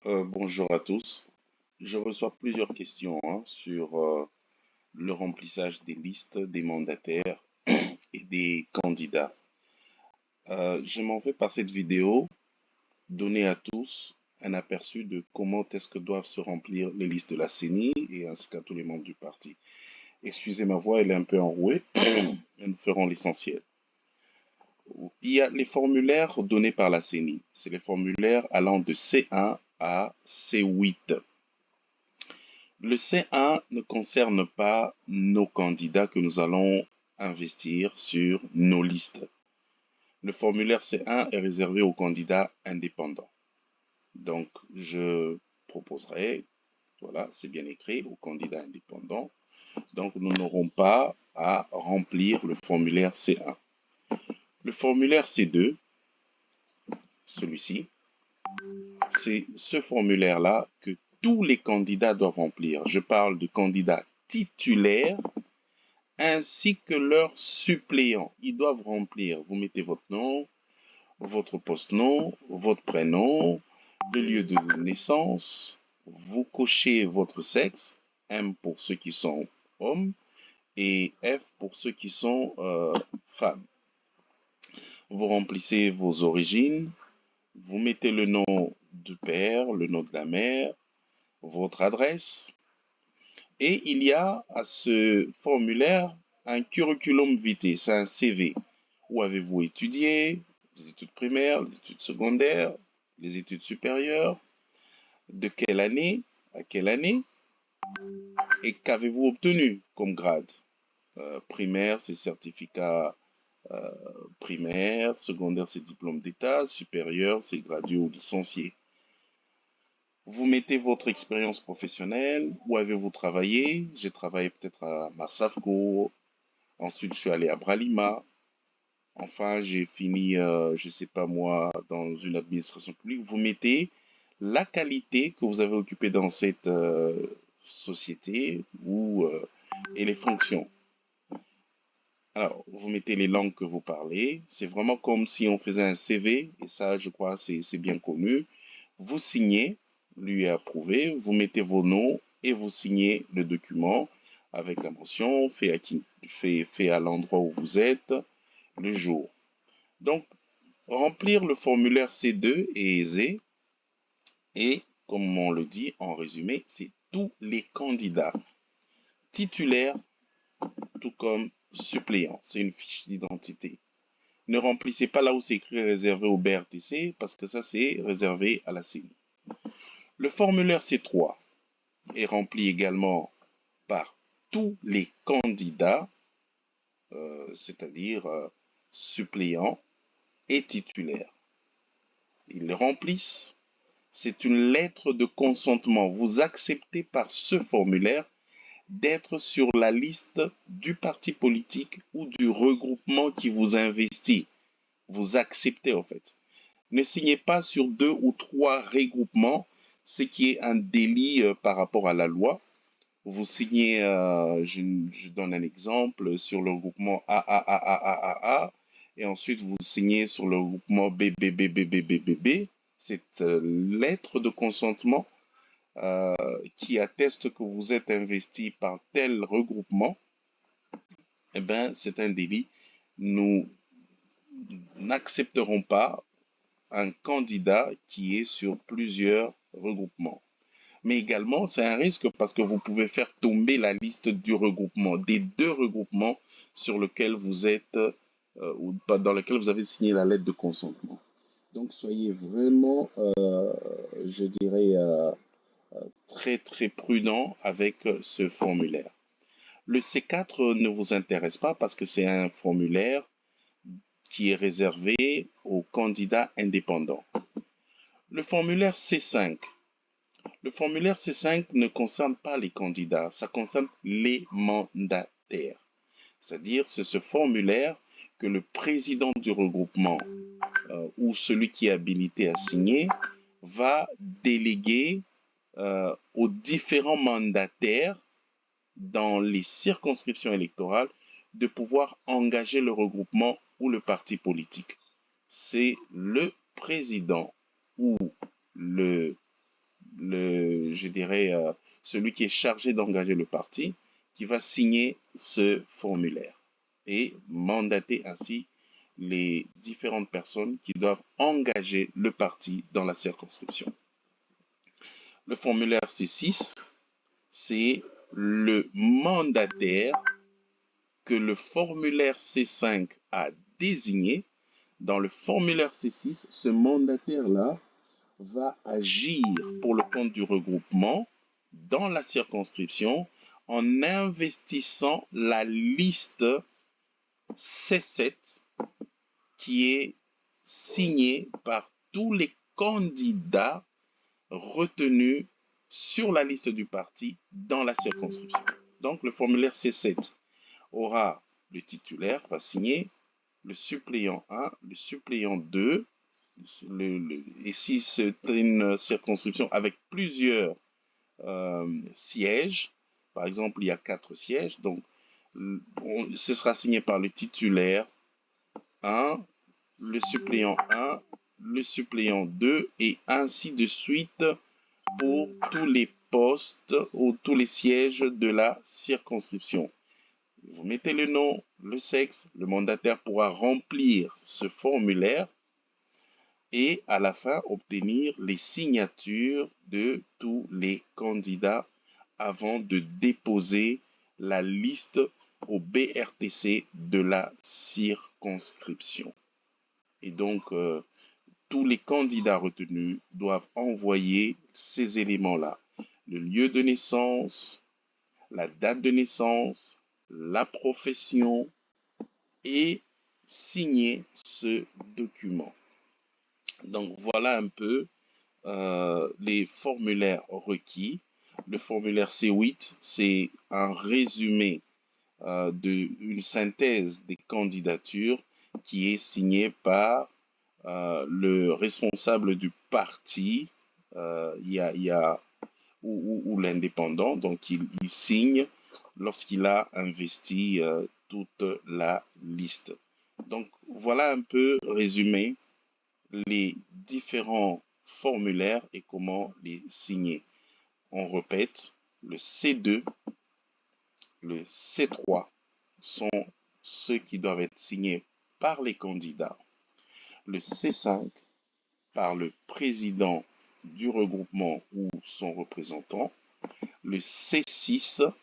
Bonjour à tous. Je reçois plusieurs questions sur le remplissage des listes des mandataires et des candidats. Je m'en vais par cette vidéo donner à tous un aperçu de comment est-ce que doivent se remplir les listes de la CENI et ainsi qu'à tous les membres du parti. Excusez ma voix, elle est un peu enrouée, mais nous ferons l'essentiel. Il y a les formulaires donnés par la CENI. C'est les formulaires allant de C1 à C8. Le C1 ne concerne pas nos candidats que nous allons investir sur nos listes. Le formulaire C1 est réservé aux candidats indépendants. Donc, je proposerai, voilà, c'est bien écrit, aux candidats indépendants. Donc, nous n'aurons pas à remplir le formulaire C1. Le formulaire C2, celui-ci, c'est ce formulaire-là que tous les candidats doivent remplir. Je parle de candidats titulaires ainsi que leurs suppléants. Ils doivent remplir. Vous mettez votre nom, votre post-nom, votre prénom, le lieu de naissance. Vous cochez votre sexe, M pour ceux qui sont hommes et F pour ceux qui sont femmes. Vous remplissez vos origines. Vous mettez le nom du père, le nom de la mère, votre adresse. Et il y a à ce formulaire un curriculum vitae, c'est un CV. Où avez-vous étudié? Les études primaires, les études secondaires, les études supérieures? De quelle année à quelle année? Et qu'avez-vous obtenu comme grade? Primaire, c'est certificat primaire, secondaire, c'est diplôme d'état, supérieur, c'est gradué ou licencié. Vous mettez votre expérience professionnelle, où avez-vous travaillé? J'ai travaillé peut-être à Marsavco, ensuite je suis allé à Bralima, enfin j'ai fini, je sais pas moi, dans une administration publique. Vous mettez la qualité que vous avez occupée dans cette société et les fonctions. Alors, vous mettez les langues que vous parlez. C'est vraiment comme si on faisait un CV, et ça, je crois, c'est bien connu. Vous signez, lui est approuvé, vous mettez vos noms et vous signez le document avec la mention fait à l'endroit où vous êtes, le jour. Donc, remplir le formulaire C2 est aisé et, comme on le dit en résumé, c'est tous les candidats titulaires, tout comme suppléants. C'est une fiche d'identité. Ne remplissez pas là où c'est écrit réservé au BRTC parce que ça, c'est réservé à la CENI. Le formulaire C3 est rempli également par tous les candidats, c'est-à-dire suppléants et titulaires. Ils le remplissent. C'est une lettre de consentement. Vous acceptez par ce formulaire d'être sur la liste du parti politique ou du regroupement qui vous investit. Vous acceptez en fait. Ne signez pas sur 2 ou 3 regroupements, ce qui est un délit par rapport à la loi. Vous signez, je donne un exemple, sur le regroupement AAAAAA, et ensuite vous signez sur le regroupement BBBBBBB. Cette lettre de consentement qui atteste que vous êtes investi par tel regroupement, eh ben, c'est un délit. Nous n'accepterons pas un candidat qui est sur plusieurs regroupements. Mais également, c'est un risque parce que vous pouvez faire tomber la liste du regroupement, des 2 regroupements sur lesquels vous êtes ou dans lesquels vous avez signé la lettre de consentement. Donc, soyez vraiment, je dirais, très très prudent avec ce formulaire. Le C4 ne vous intéresse pas parce que c'est un formulaire qui est réservé aux candidats indépendants. Le formulaire C5. Le formulaire C5 ne concerne pas les candidats, ça concerne les mandataires. C'est-à-dire, c'est ce formulaire que le président du regroupement ou celui qui est habilité à signer va déléguer aux différents mandataires dans les circonscriptions électorales de pouvoir engager le regroupement ou le parti politique. C'est le président ou le je dirais, celui qui est chargé d'engager le parti, qui va signer ce formulaire et mandater ainsi les différentes personnes qui doivent engager le parti dans la circonscription. Le formulaire C6, c'est le mandataire que le formulaire C5 a désigné. Dans le formulaire C6, ce mandataire-là va agir pour le compte du regroupement dans la circonscription en investissant la liste C7 qui est signée par tous les candidats retenus sur la liste du parti dans la circonscription. Donc le formulaire C7 aura le titulaire, va signer, le suppléant 1, le suppléant 2, et si c'est une circonscription avec plusieurs sièges, par exemple il y a 4 sièges, donc ce sera signé par le titulaire 1, le suppléant 1, le suppléant 2, et ainsi de suite pour tous les postes ou tous les sièges de la circonscription. Vous mettez le nom, le sexe, le mandataire pourra remplir ce formulaire et à la fin obtenir les signatures de tous les candidats avant de déposer la liste au BRTC de la circonscription. Et donc, tous les candidats retenus doivent envoyer ces éléments-là. Le lieu de naissance, la date de naissance, la profession et signer ce document. Donc voilà un peu les formulaires requis. Le formulaire C8, c'est un résumé d'une synthèse des candidatures qui est signé par le responsable du parti ou l'indépendant. Donc il signe lorsqu'il a investi toute la liste. Donc voilà un peu résumé les différents formulaires et comment les signer. On répète, le C2, le C3 sont ceux qui doivent être signés par les candidats. Le C5 par le président du regroupement ou son représentant. Le C6,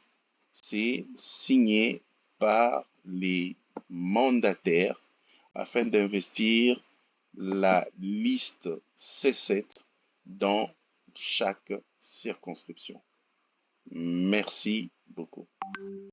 c'est signé par les mandataires afin d'investir la liste C7 dans chaque circonscription. Merci beaucoup.